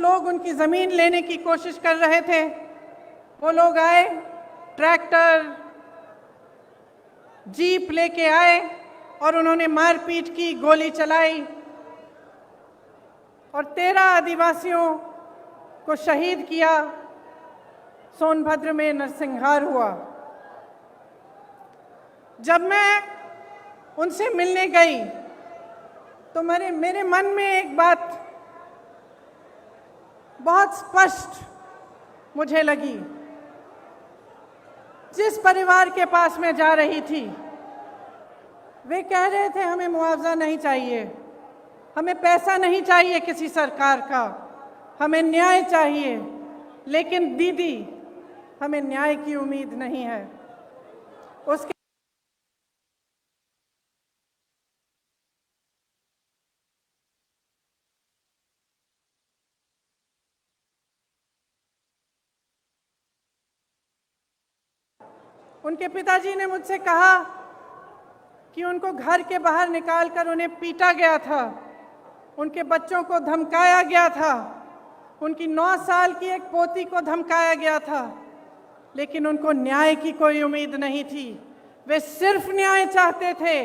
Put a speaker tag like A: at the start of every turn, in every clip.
A: लोग उनकी ज़मीन लेने की कोशिश कर रहे थे, वो लोग आए, ट्रैक्टर, जीप लेके आए और उन्होंने मारपीट की, गोली चलाई और 13 आदिवासियों को शहीद किया। सोनभद्र में नरसंहार हुआ। जब मैं उनसे मिलने गई तो मेरे मन में एक बात बहुत स्पष्ट मुझे लगी। जिस परिवार के पास मैं जा रही थी, वे कह रहे थे हमें मुआवजा नहीं चाहिए, हमें पैसा नहीं चाहिए किसी सरकार का, हमें न्याय चाहिए। लेकिन दीदी, हमें न्याय की उम्मीद नहीं है। उसके उनके पिताजी ने मुझसे कहा कि उनको घर के बाहर निकालकर उन्हें पीटा गया था, उनके बच्चों को धमकाया गया था, उनकी 9 साल की एक पोती को धमकाया गया था, लेकिन उनको न्याय की कोई उम्मीद नहीं थी। वे सिर्फ न्याय चाहते थे,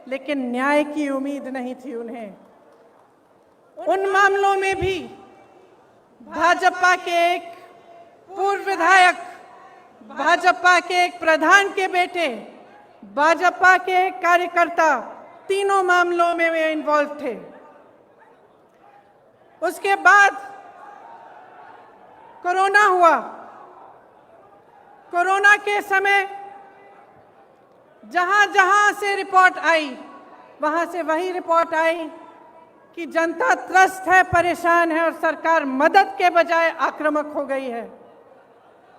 A: लेकिन न्याय की उम्मीद नहीं थी उन्हें। उन मामलों में भी भाजपा के एक पूर्व विधायक, भाजपा के एक प्रधान के बेटे, भाजपा के एक कार्यकर्ता, तीनों मामलों में वे इन्वॉल्व थे। उसके बाद कोरोना हुआ। कोरोना के समय जहां जहां से रिपोर्ट आई, वहां से वही रिपोर्ट आई कि जनता त्रस्त है, परेशान है और सरकार मदद के बजाय आक्रामक हो गई है।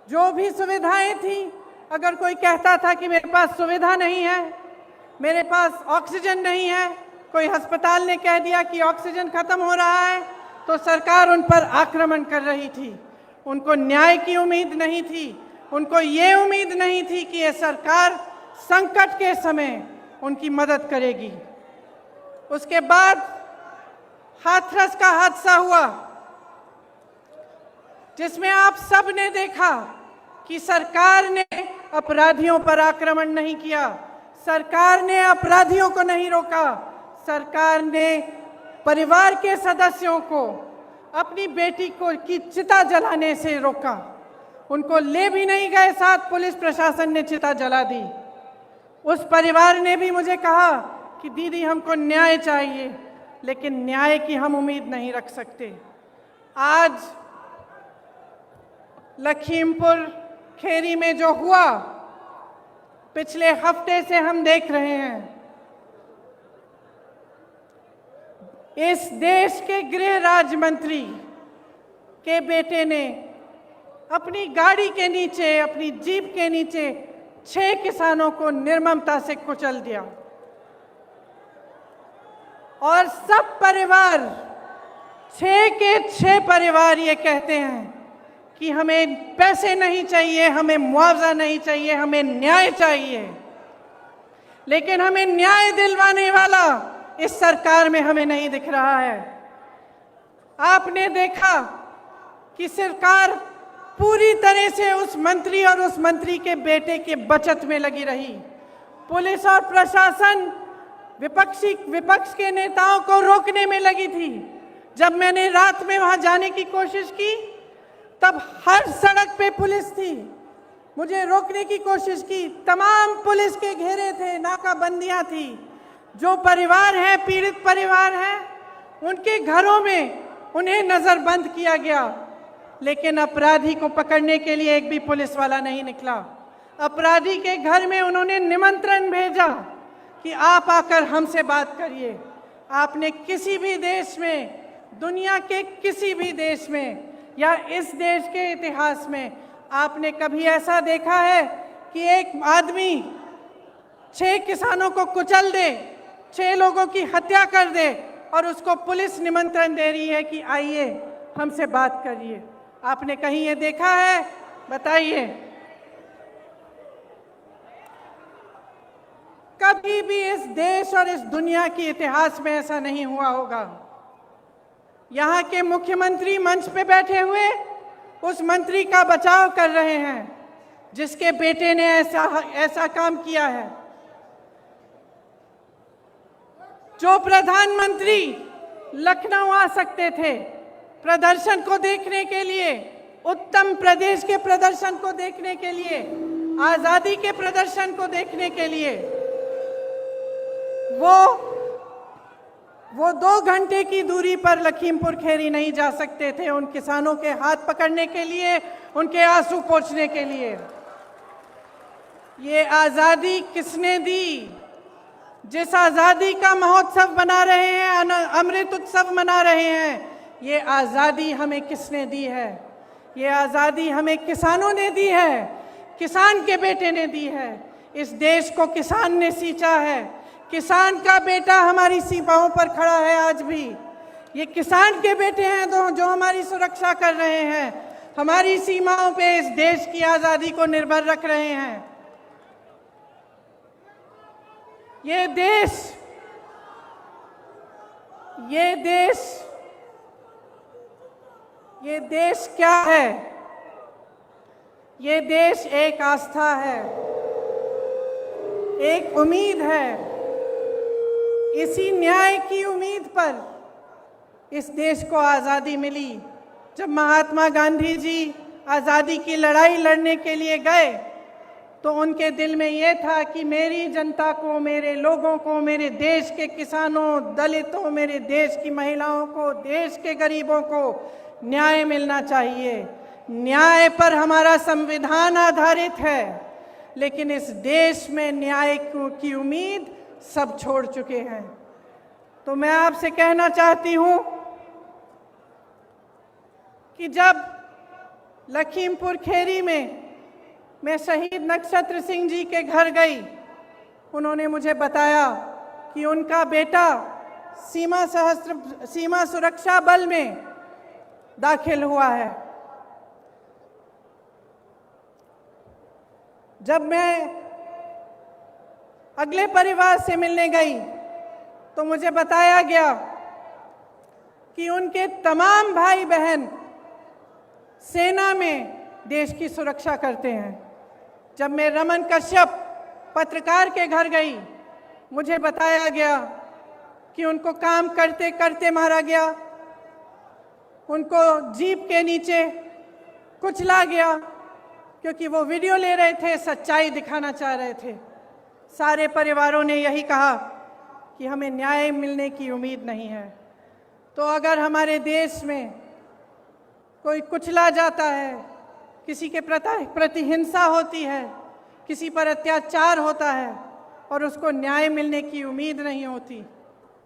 A: जो भी सुविधाएं थी, अगर कोई कहता था कि मेरे पास सुविधा नहीं है, मेरे पास ऑक्सीजन नहीं है, कोई अस्पताल ने कह दिया कि ऑक्सीजन खत्म हो रहा है, तो सरकार उन पर आक्रमण कर रही थी। उनको न्याय की उम्मीद नहीं थी, उनको ये उम्मीद नहीं थी कि ये सरकार संकट के समय उनकी मदद करेगी। उसके बाद हाथरस का हादसा हुआ, जिसमें आप सब ने देखा कि सरकार ने अपराधियों पर आक्रमण नहीं किया, सरकार ने अपराधियों को नहीं रोका, सरकार ने परिवार के सदस्यों को अपनी बेटी को की चिता जलाने से रोका। उनको ले भी नहीं गए साथ, पुलिस प्रशासन ने चिता जला दी। उस परिवार ने भी मुझे कहा कि दीदी, हमको न्याय चाहिए, लेकिन न्याय की हम उम्मीद नहीं रख सकते। आज लखीमपुर खेरी में जो हुआ, पिछले हफ्ते से हम देख रहे हैं। इस देश के गृह राज्य मंत्री के बेटे ने अपनी गाड़ी के नीचे, अपनी जीप के नीचे 6 किसानों को निर्ममता से कुचल दिया और सब परिवार, 6 के 6 परिवार ये कहते हैं कि हमें पैसे नहीं चाहिए, हमें मुआवजा नहीं चाहिए, हमें न्याय चाहिए। लेकिन हमें न्याय दिलवाने वाला इस सरकार में हमें नहीं दिख रहा है। आपने देखा कि सरकार पूरी तरह से उस मंत्री और उस मंत्री के बेटे के बचत में लगी रही। पुलिस और प्रशासन विपक्ष के नेताओं को रोकने में लगी थी। जब मैंने रात में वहां जाने की कोशिश की, तब हर सड़क पे पुलिस थी, मुझे रोकने की कोशिश की, तमाम पुलिस के घेरे थे, नाकाबंदियां थी। जो परिवार हैं, पीड़ित परिवार हैं, उनके घरों में उन्हें नजरबंद किया गया, लेकिन अपराधी को पकड़ने के लिए एक भी पुलिस वाला नहीं निकला। अपराधी के घर में उन्होंने निमंत्रण भेजा कि आप आकर हमसे बात करिए। आपने किसी भी देश में, दुनिया के किसी भी देश में या इस देश के इतिहास में आपने कभी ऐसा देखा है कि एक आदमी 6 किसानों को कुचल दे, 6 लोगों की हत्या कर दे और उसको पुलिस निमंत्रण दे रही है कि आइए हमसे बात करिए? आपने कहीं ये देखा है? बताइए। कभी भी इस देश और इस दुनिया के इतिहास में ऐसा नहीं हुआ होगा। यहाँ के मुख्यमंत्री मंच पे बैठे हुए उस मंत्री का बचाव कर रहे हैं जिसके बेटे ने ऐसा काम किया है। जो प्रधानमंत्री लखनऊ आ सकते थे प्रदर्शन को देखने के लिए, उत्तर प्रदेश के प्रदर्शन को देखने के लिए, आजादी के प्रदर्शन को देखने के लिए, वो 2 घंटे की दूरी पर लखीमपुर खीरी नहीं जा सकते थे उन किसानों के हाथ पकड़ने के लिए, उनके आंसू पोंछने के लिए। ये आजादी किसने दी? जिस आजादी का महोत्सव मना रहे हैं, अमृत उत्सव मना रहे हैं, ये आजादी हमें किसने दी है? ये आजादी हमें किसानों ने दी है, किसान के बेटे ने दी है। इस देश को किसान ने सींचा है, किसान का बेटा हमारी सीमाओं पर खड़ा है आज भी। ये किसान के बेटे हैं जो हमारी सुरक्षा कर रहे हैं, हमारी सीमाओं पे इस देश की आजादी को निर्भर रख रहे हैं। ये देश क्या है? ये देश एक आस्था है, एक उम्मीद है। इसी न्याय की उम्मीद पर इस देश को आज़ादी मिली। जब महात्मा गांधी जी आज़ादी की लड़ाई लड़ने के लिए गए तो उनके दिल में ये था कि मेरी जनता को, मेरे लोगों को, मेरे देश के किसानों, दलितों, मेरे देश की महिलाओं को, देश के गरीबों को न्याय मिलना चाहिए। न्याय पर हमारा संविधान आधारित है, लेकिन इस देश में न्याय की उम्मीद सब छोड़ चुके हैं। तो मैं आपसे कहना चाहती हूं कि जब लखीमपुर खीरी में मैं शहीद नक्षत्र सिंह जी के घर गई, उन्होंने मुझे बताया कि उनका बेटा सीमा सुरक्षा बल में दाखिल हुआ है। जब मैं अगले परिवार से मिलने गई तो मुझे बताया गया कि उनके तमाम भाई बहन सेना में देश की सुरक्षा करते हैं। जब मैं रमन कश्यप पत्रकार के घर गई, मुझे बताया गया कि उनको काम करते करते मारा गया, उनको जीप के नीचे कुचला गया क्योंकि वो वीडियो ले रहे थे, सच्चाई दिखाना चाह रहे थे। सारे परिवारों ने यही कहा कि हमें न्याय मिलने की उम्मीद नहीं है। तो अगर हमारे देश में कोई कुचला जाता है, किसी के प्रति हिंसा होती है, किसी पर अत्याचार होता है और उसको न्याय मिलने की उम्मीद नहीं होती,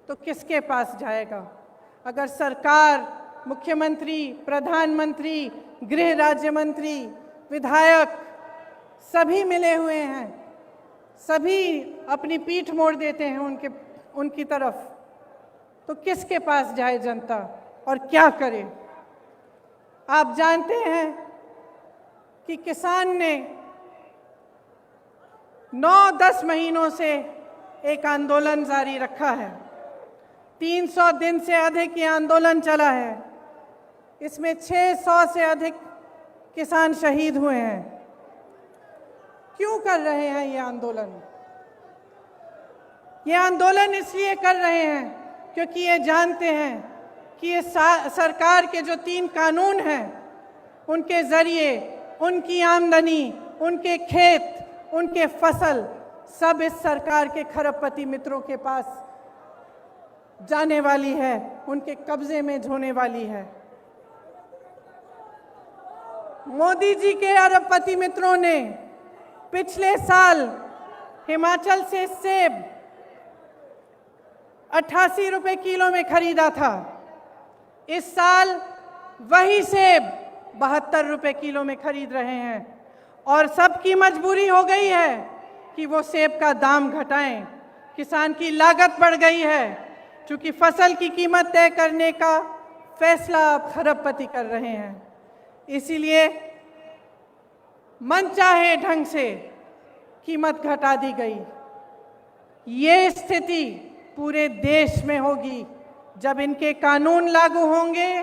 A: तो किसके पास जाएगा? अगर सरकार, मुख्यमंत्री, प्रधानमंत्री, गृह राज्य मंत्री, विधायक सभी मिले हुए हैं, सभी अपनी पीठ मोड़ देते हैं उनकी तरफ, तो किसके पास जाए जनता और क्या करे? आप जानते हैं कि किसान ने 9-10 महीनों से एक आंदोलन जारी रखा है। 300 दिन से अधिक ये आंदोलन चला है। इसमें 600 से अधिक किसान शहीद हुए हैं। क्यों कर रहे हैं ये आंदोलन? ये आंदोलन इसलिए कर रहे हैं क्योंकि ये जानते हैं कि ये सरकार के जो 3 कानून हैं, उनके जरिए उनकी आमदनी, उनके खेत, उनके फसल सब इस सरकार के खरबपति मित्रों के पास जाने वाली है, उनके कब्जे में होने वाली है। मोदी जी के अरबपति मित्रों ने पिछले साल हिमाचल से सेब 88 रुपए किलो में खरीदा था। इस साल वही सेब 72 रुपए किलो में खरीद रहे हैं और सबकी मजबूरी हो गई है कि वो सेब का दाम घटाएं। किसान की लागत बढ़ गई है, क्योंकि फसल की कीमत तय करने का फैसला अब खरबपति कर रहे हैं। इसीलिए मनचाहे ढंग से कीमत घटा दी गई। ये स्थिति पूरे देश में होगी, जब इनके कानून लागू होंगे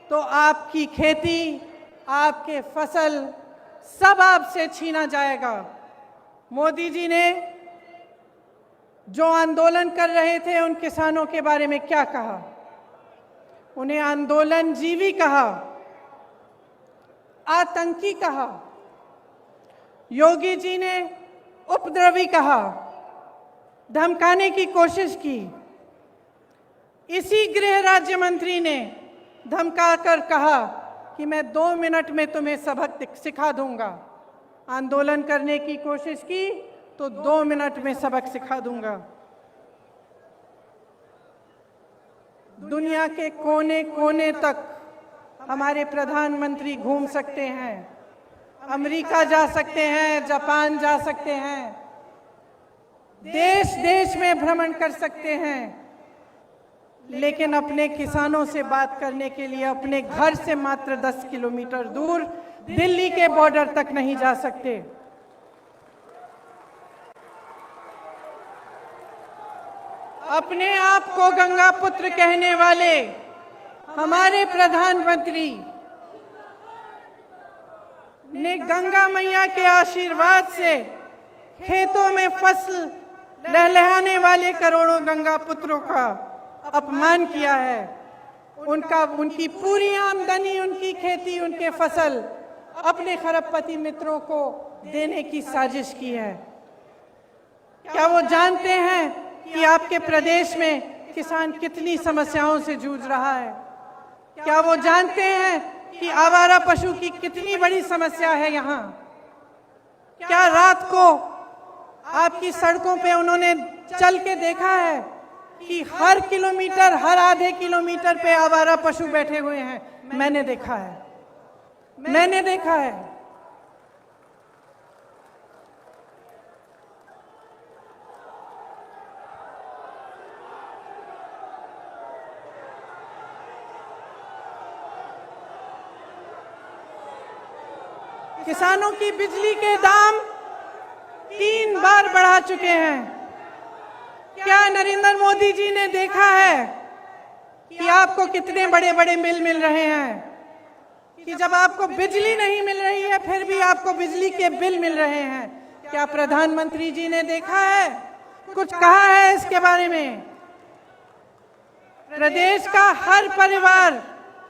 A: तो आपकी खेती, आपके फसल सब आपसे छीना जाएगा। मोदी जी ने जो आंदोलन कर रहे थे उन किसानों के बारे में क्या कहा? उन्हें आंदोलनजीवी कहा, आतंकी कहा, योगी जी ने उपद्रवी कहा, धमकाने की कोशिश की। इसी गृह राज्य मंत्री ने धमकाकर कहा कि मैं 2 मिनट में तुम्हें सबक सिखा दूंगा। आंदोलन करने की कोशिश की तो 2 मिनट में सबक सिखा दूंगा। दुनिया के कोने कोने तक हमारे प्रधानमंत्री घूम सकते हैं, अमेरिका जा सकते हैं, जापान जा सकते हैं, देश देश में भ्रमण कर सकते हैं, लेकिन अपने किसानों से बात करने के लिए अपने घर से मात्र 10 किलोमीटर दूर दिल्ली के बॉर्डर तक नहीं जा सकते। अपने आप को गंगा पुत्र कहने वाले हमारे प्रधानमंत्री ने गंगा मैया के आशीर्वाद से खेतों में फसल लहलहाने वाले करोड़ों गंगा पुत्रों का अपमान किया है। उनकी पूरी आमदनी, उनकी खेती, उनके फसल अपने खरबपति मित्रों को देने की साजिश की है। क्या वो जानते हैं कि आपके प्रदेश में किसान कितनी समस्याओं से जूझ रहा है? क्या वो जानते हैं कि आवारा पशु की कितनी बड़ी समस्या है यहाँ? क्या रात को आपकी सड़कों पे उन्होंने चल के देखा है कि हर किलोमीटर, हर आधे किलोमीटर पे आवारा पशु बैठे हुए हैं? मैंने देखा है, मैंने देखा है। किसानों की बिजली के दाम 3 बार बढ़ा चुके हैं। क्या नरेंद्र मोदी जी ने देखा है कि आपको कितने बड़े बड़े बिल मिल रहे हैं? कि जब आपको बिजली नहीं मिल रही है फिर भी आपको बिजली के बिल मिल रहे हैं। क्या प्रधानमंत्री जी ने देखा है, कुछ कहा है इसके बारे में? प्रदेश का हर परिवार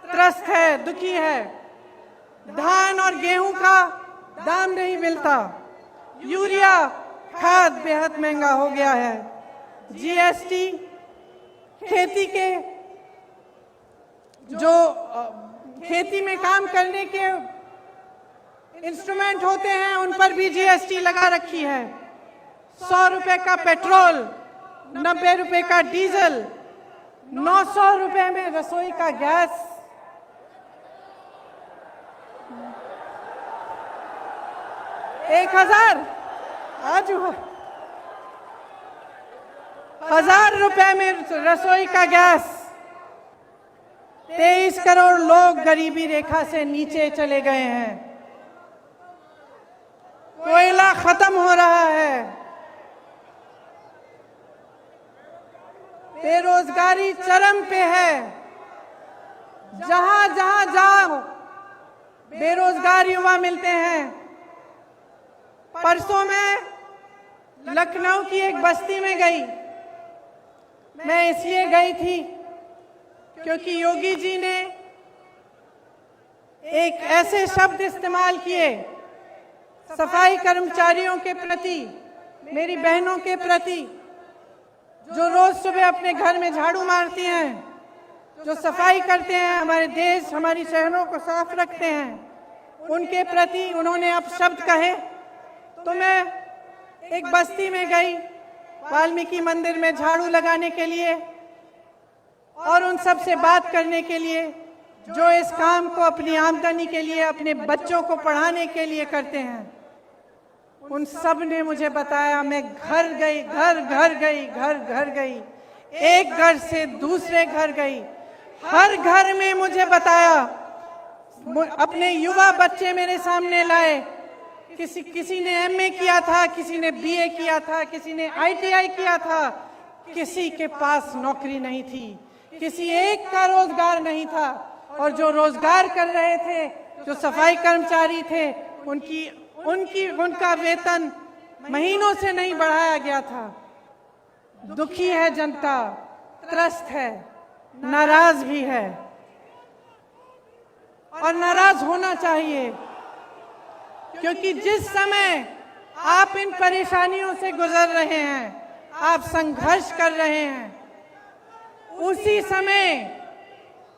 A: त्रस्त है, दुखी है। धान और गेहूं का दाम नहीं मिलता, यूरिया खाद बेहद महंगा हो गया है, जीएसटी, खेती के जो खेती में काम करने के इंस्ट्रूमेंट होते हैं उन पर भी जीएसटी लगा रखी है। 100 रुपए का पेट्रोल, 90 रुपए का डीजल, 900 रुपए में रसोई का गैस, 1000 आज 1000 रुपए में रसोई का गैस। 23 करोड़ लोग गरीबी रेखा से नीचे चले गए हैं। कोयला खत्म हो रहा है। बेरोजगारी चरम पे है। जहां जहां जाओ बेरोजगार युवा मिलते हैं। परसों मैं लखनऊ की एक बस्ती में गई। मैं इसलिए गई थी क्योंकि योगी जी ने एक ऐसे शब्द इस्तेमाल किए सफाई कर्मचारियों के प्रति, मेरी बहनों के प्रति, जो रोज सुबह अपने घर में झाड़ू मारती हैं, जो सफाई करते हैं, हमारे देश, हमारी शहरों को साफ रखते हैं, उनके प्रति उन्होंने अब शब्द कहे। तो मैं एक बस्ती में गई वाल्मीकि मंदिर में झाड़ू लगाने के लिए और उन सब से बात करने के लिए जो इस काम को अपनी आमदनी के लिए, अपने बच्चों को पढ़ाने के लिए करते हैं। उन सब ने मुझे बताया, मैं घर गई, घर घर गई, एक घर से दूसरे घर गई, हर घर में मुझे बताया। अपने युवा बच्चे मेरे सामने लाए। किसी ने एमए किया था, किसी ने बीए किया था, किसी ने आईटीआई किया था, किसी के पास नौकरी नहीं थी। किसी एक का रोजगार नहीं था। और जो रोजगार कर रहे थे, जो सफाई कर्मचारी थे, उनका वेतन महीनों से नहीं बढ़ाया गया था। दुखी है जनता, त्रस्त है, नाराज भी है और नाराज होना चाहिए, क्योंकि जिस समय आप इन परेशानियों से गुजर रहे हैं, आप संघर्ष कर रहे हैं, उसी समय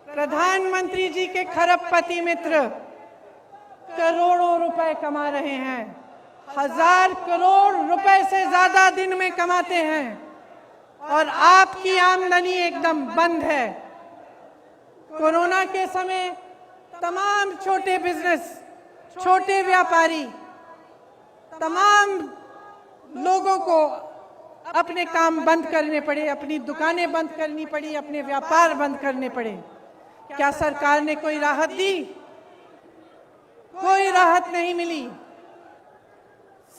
A: प्रधानमंत्री जी के खरबपति मित्र करोड़ों रुपए कमा रहे हैं। 1000 करोड़ रुपए से ज्यादा दिन में कमाते हैं और आपकी आमदनी एकदम बंद है। कोरोना के समय तमाम छोटे बिजनेस, छोटे व्यापारी, तमाम लोगों को अपने काम बंद करने पड़े, अपनी दुकानें बंद करनी पड़ी, अपने व्यापार बंद करने पड़े। क्या सरकार ने कोई राहत दी? कोई राहत नहीं मिली।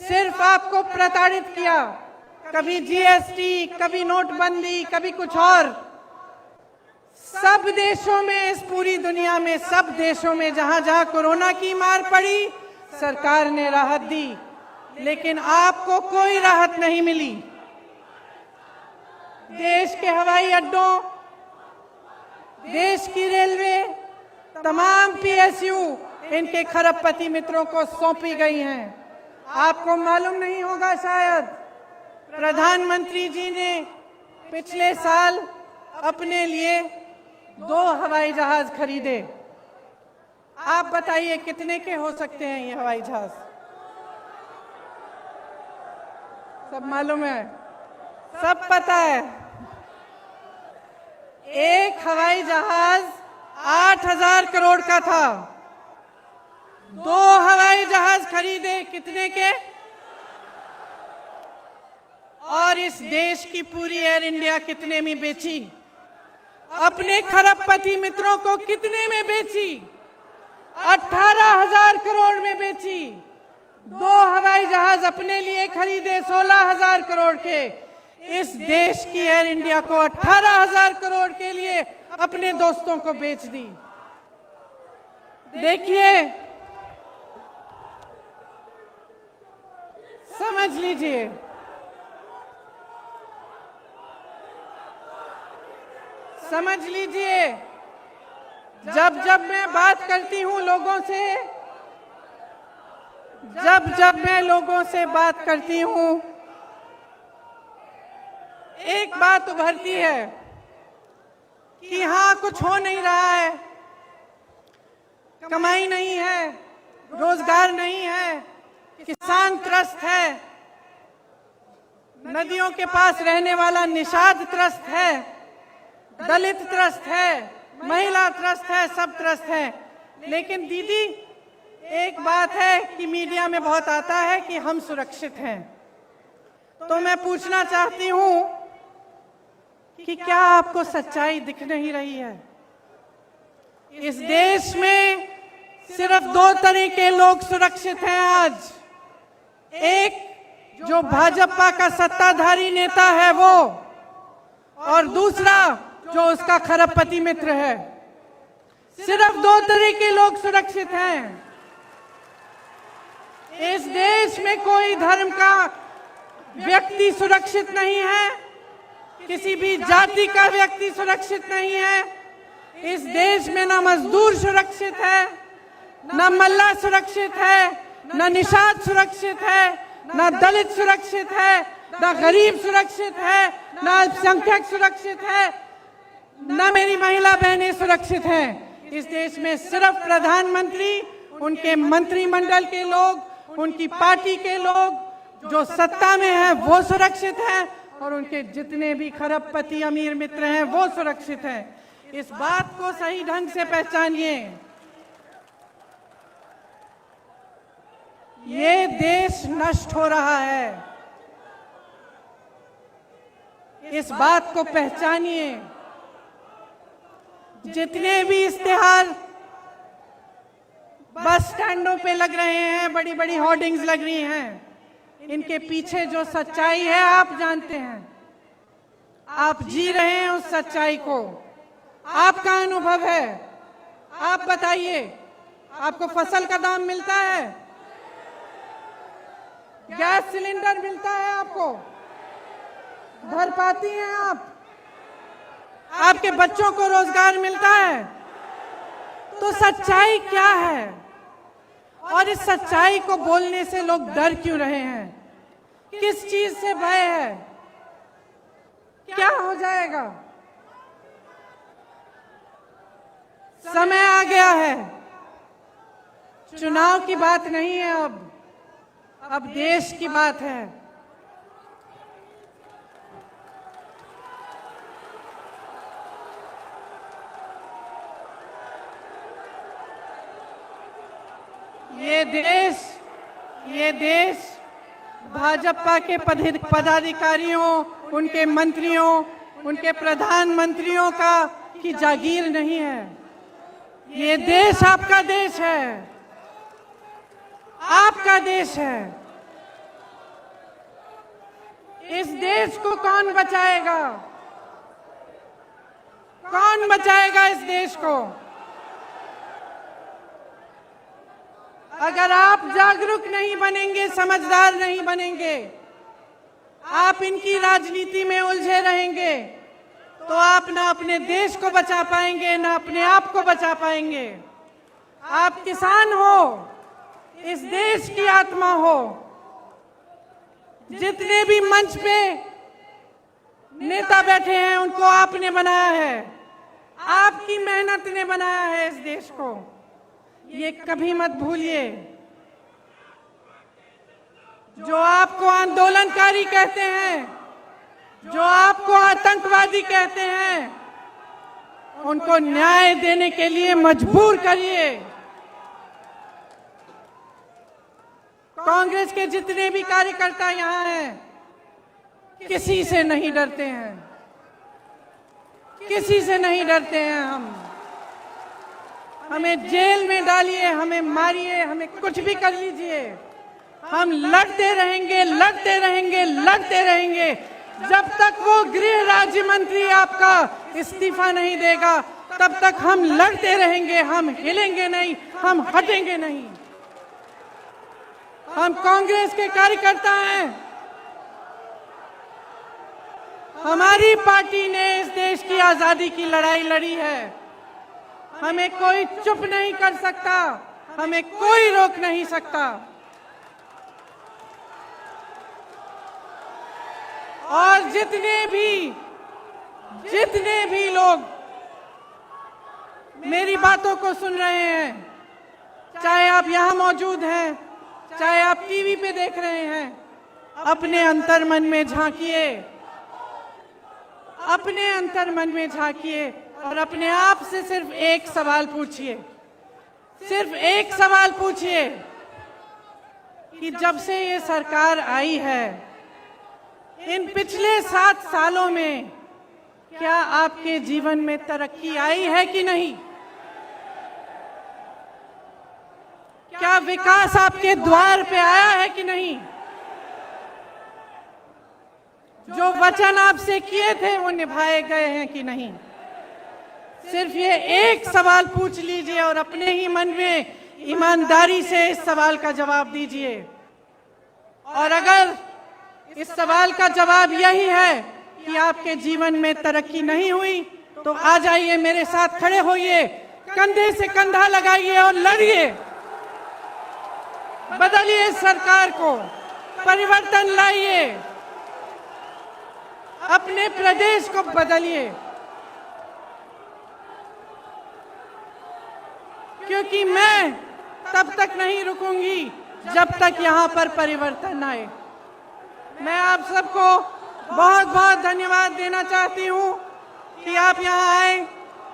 A: सिर्फ आपको प्रताड़ित किया, कभी जीएसटी, कभी नोटबंदी, कभी कुछ और। सब देशों में, इस पूरी दुनिया में, सब देशों में जहां जहां कोरोना की मार पड़ी, सरकार ने राहत दी, लेकिन आपको कोई राहत नहीं मिली। देश के हवाई अड्डों, देश की रेलवे, तमाम पीएसयू इनके खरबपति मित्रों को सौंपी गई हैं। आपको मालूम नहीं होगा शायद, प्रधानमंत्री जी ने पिछले साल अपने लिए 2 हवाई जहाज खरीदे। आप बताइए कितने के हो सकते हैं ये हवाई जहाज? सब मालूम है, सब पता है। एक हवाई जहाज 8000 करोड़ का था। 2 हवाई जहाज खरीदे, कितने के? और इस देश की पूरी एयर इंडिया कितने में बेची? अपने खरबपति मित्रों को कितने में बेची? 18,000 करोड़ में बेची। 2 हवाई जहाज अपने लिए खरीदे 16,000 करोड़ के। इस देश की एयर इंडिया को 18,000 करोड़ के लिए अपने दोस्तों को बेच दी। देखिए, समझ लीजिए, समझ लीजिए। जब जब मैं बात करती हूं लोगों से, जब मैं लोगों से बात करती हूं, एक बात उभरती है कि हाँ, कुछ हो नहीं रहा है, कमाई नहीं है, रोजगार नहीं है, किसान त्रस्त है, नदियों के पास रहने वाला निषाद त्रस्त है, दलित त्रस्त है, महिला त्रस्त है, सब त्रस्त है। लेकिन दीदी, एक बात है कि मीडिया में बहुत आता है कि हम सुरक्षित हैं। तो मैं पूछना चाहती हूं कि क्या आपको सच्चाई दिख नहीं रही है? इस देश में सिर्फ 2 तरह के लोग सुरक्षित हैं आज। एक, जो भाजपा का सत्ताधारी नेता है वो, और दूसरा जो उसका खरबपति मित्र है। सिर्फ 2 तरह के लोग सुरक्षित हैं। इस देश में कोई धर्म का व्यक्ति सुरक्षित नहीं है, किसी भी जाति का व्यक्ति सुरक्षित नहीं है। इस देश में ना मजदूर सुरक्षित है, ना मल्ला सुरक्षित है, ना निषाद सुरक्षित है, ना दलित सुरक्षित है, ना गरीब सुरक्षित है, ना अल्पसंख्यक सुरक्षित है, ना मेरी महिला बहनें सुरक्षित हैं। इस देश में सिर्फ प्रधानमंत्री, उनके मंत्रिमंडल के लोग, उनकी पार्टी के लोग जो सत्ता में हैं वो सुरक्षित हैं, और उनके जितने भी खरबपति अमीर मित्र हैं वो सुरक्षित हैं। इस बात को सही ढंग से पहचानिए। ये देश नष्ट हो रहा है, इस बात को पहचानिए। जितने भी इश्तिहार बस स्टैंडों पे लग रहे हैं, बड़ी बड़ी होर्डिंग्स लग रही हैं, इनके पीछे जो सच्चाई है आप जानते हैं। आप जी रहे हैं उस सच्चाई को। आपका अनुभव है, आप बताइए, आपको फसल का दाम मिलता है? गैस सिलेंडर मिलता है आपको? भर पाती हैं आप? आपके बच्चों को रोजगार मिलता है? तो सच्चाई क्या है? और इस सच्चाई को बोलने से लोग डर क्यों रहे हैं? किस चीज से भय है? क्या हो जाएगा? समय आ गया है, चुनाव की बात नहीं है, अब देश की बात है। ये देश भाजपा के पदाधिकारियों, उनके मंत्रियों, उनके प्रधानमंत्रियों की जागीर नहीं है। ये देश आपका देश है, आपका देश है। इस देश को कौन बचाएगा? कौन बचाएगा इस देश को? अगर आप जागरूक नहीं बनेंगे, समझदार नहीं बनेंगे, आप इनकी राजनीति में उलझे रहेंगे, तो आप ना अपने देश को बचा पाएंगे, ना अपने आप को बचा पाएंगे। आप किसान हो, इस देश की आत्मा हो। जितने भी मंच पे नेता बैठे हैं, उनको आपने बनाया है, आपकी मेहनत ने बनाया है इस देश को। ये कभी मत भूलिए। जो आपको आंदोलनकारी कहते हैं, जो आपको आतंकवादी कहते हैं, उनको न्याय देने के लिए मजबूर करिए। कांग्रेस के जितने भी कार्यकर्ता यहाँ हैं, किसी से नहीं डरते हैं, किसी से नहीं डरते हैं। हमें जेल में डालिए, हमें मारिए, हमें कुछ भी कर लीजिए, हम लड़ते रहेंगे, लड़ते रहेंगे, लड़ते रहेंगे। जब तक वो गृह राज्य मंत्री आपका इस्तीफा नहीं देगा, तब तक हम लड़ते रहेंगे, हम हिलेंगे नहीं, हम हटेंगे नहीं। हम कांग्रेस के कार्यकर्ता हैं। हमारी पार्टी ने इस देश की आजादी की लड़ाई लड़ी है। हमें कोई चुप नहीं कर सकता, हमें कोई रोक नहीं सकता। और जितने भी लोग मेरी बातों को सुन रहे हैं, चाहे आप यहाँ मौजूद हैं, चाहे आप टीवी पे देख रहे हैं, अपने अंतर्मन में झांकिए, अपने अंतर्मन में झांकिए और अपने आप से सिर्फ एक सवाल पूछिए, सिर्फ एक सवाल पूछिए कि जब से ये सरकार आई है, इन पिछले 7 सालों में क्या आपके जीवन में तरक्की आई है कि नहीं? क्या विकास आपके द्वार पे आया है कि नहीं? जो वचन आपसे किए थे वो निभाए गए हैं कि नहीं? सिर्फ ये एक सवाल पूछ लीजिए और अपने ही मन में ईमानदारी से इस सवाल का जवाब दीजिए। और अगर इस सवाल का जवाब यही है कि आपके जीवन में तरक्की नहीं हुई, तो आ जाइए, मेरे साथ खड़े होइए, कंधे से कंधा लगाइए और लड़िए। बदलिए इस सरकार को, परिवर्तन लाइए, अपने प्रदेश को बदलिए, क्योंकि मैं तब तक नहीं रुकूंगी जब तक यहाँ पर परिवर्तन आए। मैं आप सबको बहुत बहुत धन्यवाद देना चाहती हूँ कि आप यहाँ आए,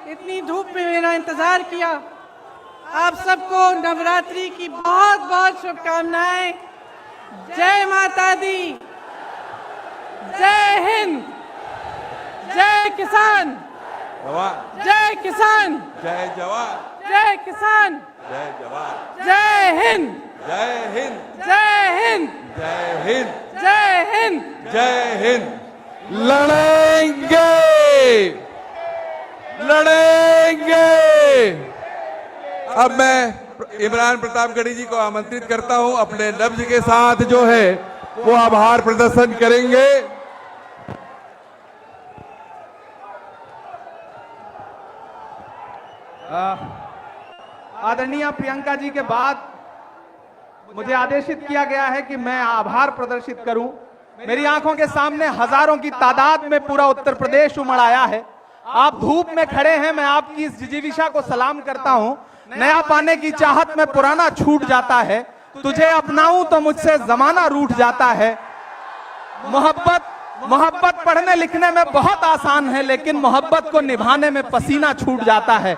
A: इतनी धूप में मेरा इंतजार किया। आप सबको नवरात्रि की बहुत बहुत शुभकामनाएं। जय माता दी, जय हिंद, जय किसान, जय किसान,
B: जय जवान,
A: जय किसान,
B: जय जवान,
A: जय हिंद,
B: जय हिंद,
A: जय हिंद,
B: जय हिंद,
A: जय हिंद,
B: जय हिंद। लड़ेंगे, लड़ेंगे। अब मैं इमरान प्रतापगढ़ी जी को आमंत्रित करता हूं, अपने लफ्ज के साथ जो है वो आभार प्रदर्शन करेंगे।
C: आदरणीय प्रियंका जी के बाद मुझे आदेशित किया गया है कि मैं आभार प्रदर्शित करूं। मेरी आंखों के सामने हजारों की तादाद में पूरा उत्तर प्रदेश उमड़ आया है। आप धूप में खड़े हैं, मैं आपकी इस जिजीविषा को सलाम करता हूं। नया पाने की चाहत में पुराना छूट जाता है, तुझे अपनाऊं तो मुझसे जमाना रूठ जाता है। मोहब्बत पढ़ने लिखने में बहुत आसान है, लेकिन मोहब्बत को निभाने में पसीना छूट जाता है।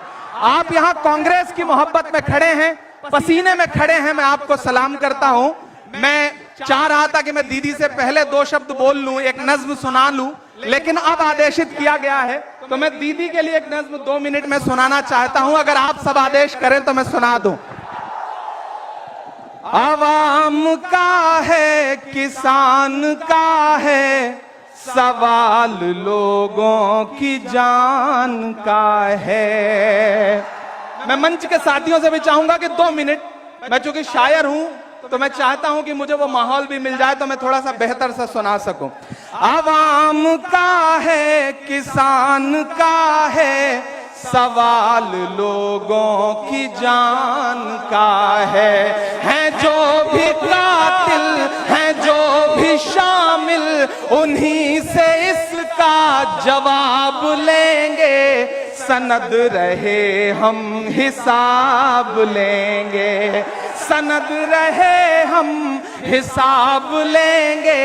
C: आप यहाँ कांग्रेस की मोहब्बत में खड़े हैं, पसीने में खड़े हैं, मैं आपको सलाम करता हूं। मैं चाह रहा था कि मैं दीदी से पहले 2 शब्द बोल लूं, एक नज्म सुना लूं, लेकिन अब आदेशित किया गया है तो मैं दीदी के लिए एक नज्म 2 मिनट में सुनाना चाहता हूं। अगर आप सब आदेश करें तो मैं सुना दूं। आवाम का है, किसान का है, सवाल लोगों की जान का है। मैं मंच के साथियों से भी चाहूंगा कि 2 मिनट, मैं चूंकि शायर हूं तो मैं चाहता हूं कि मुझे वो माहौल भी मिल जाए तो मैं थोड़ा सा बेहतर से सुना सकूं। आवाम का है, किसान का है, सवाल लोगों की जान का है जो भी कातिल हैं, जो भी शामिल, उन्हीं से इसका जवाब लेंगे। सनद रहे हम हिसाब लेंगे, सनद रहे हम हिसाब लेंगे,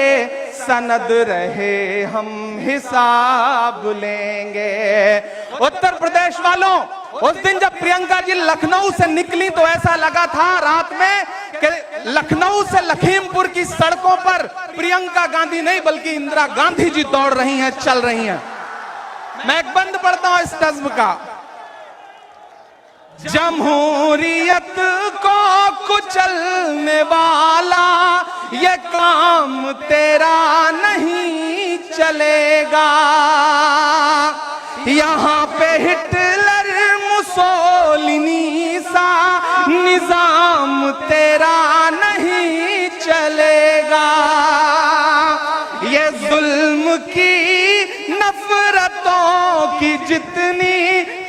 C: सनद रहे हम हिसाब लेंगे। उत्तर प्रदेश वालों, उस दिन जब प्रियंका जी लखनऊ से निकली तो ऐसा लगा था रात में कि लखनऊ से लखीमपुर की सड़कों पर प्रियंका गांधी नहीं बल्कि इंदिरा गांधी जी दौड़ रही हैं, चल रही हैं। मैं एक बंद पढ़ता हूं इस नज्म का। जमहूरियत को कुचलने वाला ये काम तेरा नहीं चलेगा। यहाँ पे हिटलर मुसोलिनी सा निजाम तेरा नहीं चलेगा। ये जुल्म की नफरतों की जितनी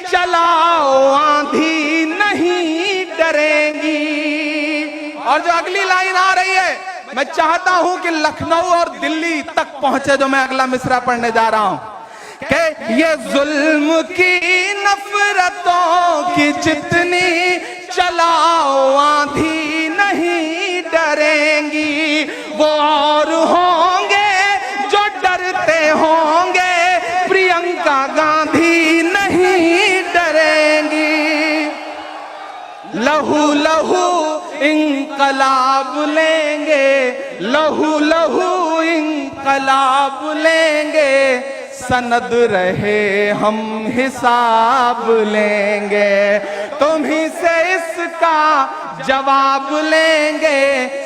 C: चलाओ आंधी नहीं डरेंगी। और जो अगली लाइन आ रही है, मैं चाहता हूं कि लखनऊ और दिल्ली तक पहुंचे जो मैं अगला मिसरा पढ़ने जा रहा हूं कि ये जुल्म की नफरतों की जितनी चलाओ आंधी नहीं डरेंगी। वो और होंगे जो डरते होंगे, प्रियंका गांधी नहीं डरेंगी। लहू लहू इंकलाब लेंगे, लहू लहू इंकलाब लेंगे, सनद रहे हम हिसाब लेंगे। तुम्हीं से इसका जवाब लेंगे,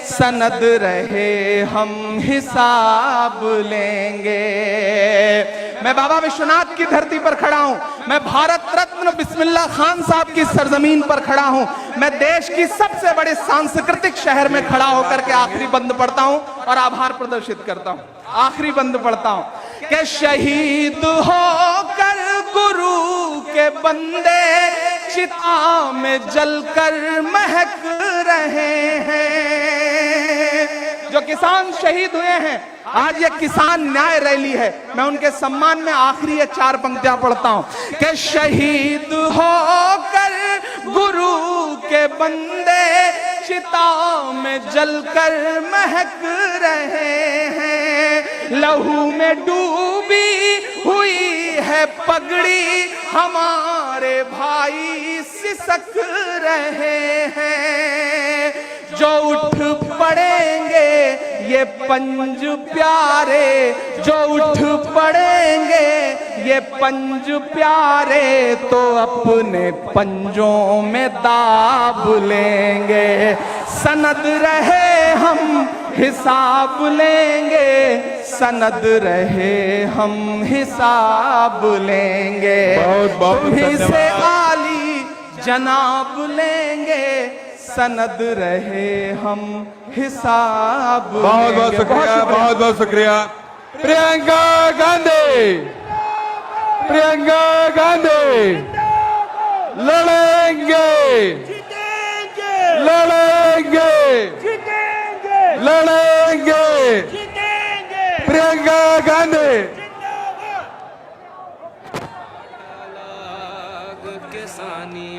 C: सनद रहे हम हिसाब लेंगे। मैं बाबा विश्वनाथ की धरती पर खड़ा हूं, मैं भारत रत्न बिस्मिल्लाह खान साहब की सरजमीन पर खड़ा हूं, मैं देश की सबसे बड़े सांस्कृतिक शहर में खड़ा होकर के आखिरी बंद पढ़ता हूं और आभार प्रदर्शित करता हूं। आखिरी बंद पढ़ता हूं कि शहीद होकर गुरु के बंदे चिता में जलकर महक रहे हैं। जो किसान शहीद हुए हैं, आज ये किसान न्याय रैली है, मैं उनके सम्मान में आखिरी ये 4 पंक्तियां पढ़ता हूं कि शहीद होकर गुरु के बंदे चिता में जलकर महक रहे हैं। लहू में डूबी हुई है पगड़ी, हमारे भाई सिसक रहे हैं। जो उठ पड़ेंगे ये पंज प्यारे, जो उठ पड़ेंगे ये पंज प्यारे, तो अपने पंजों में दाब लेंगे। सनद रहे हम हिसाब लेंगे, सनद रहे हम हिसाब लेंगे।
B: बहुत बहुत
C: तुम्हीं से आली जनाब लेंगे, सनद रहे हम हिसाब
B: बहुत बहुत
C: लेंगे।
B: शुक्रिया, बहुत बहुत शुक्रिया। प्रियंका गांधी, प्रियंका गांधी लड़ेंगे, लड़ेंगे, लड़ेंगे, प्रियंका गांधी।
D: किसानी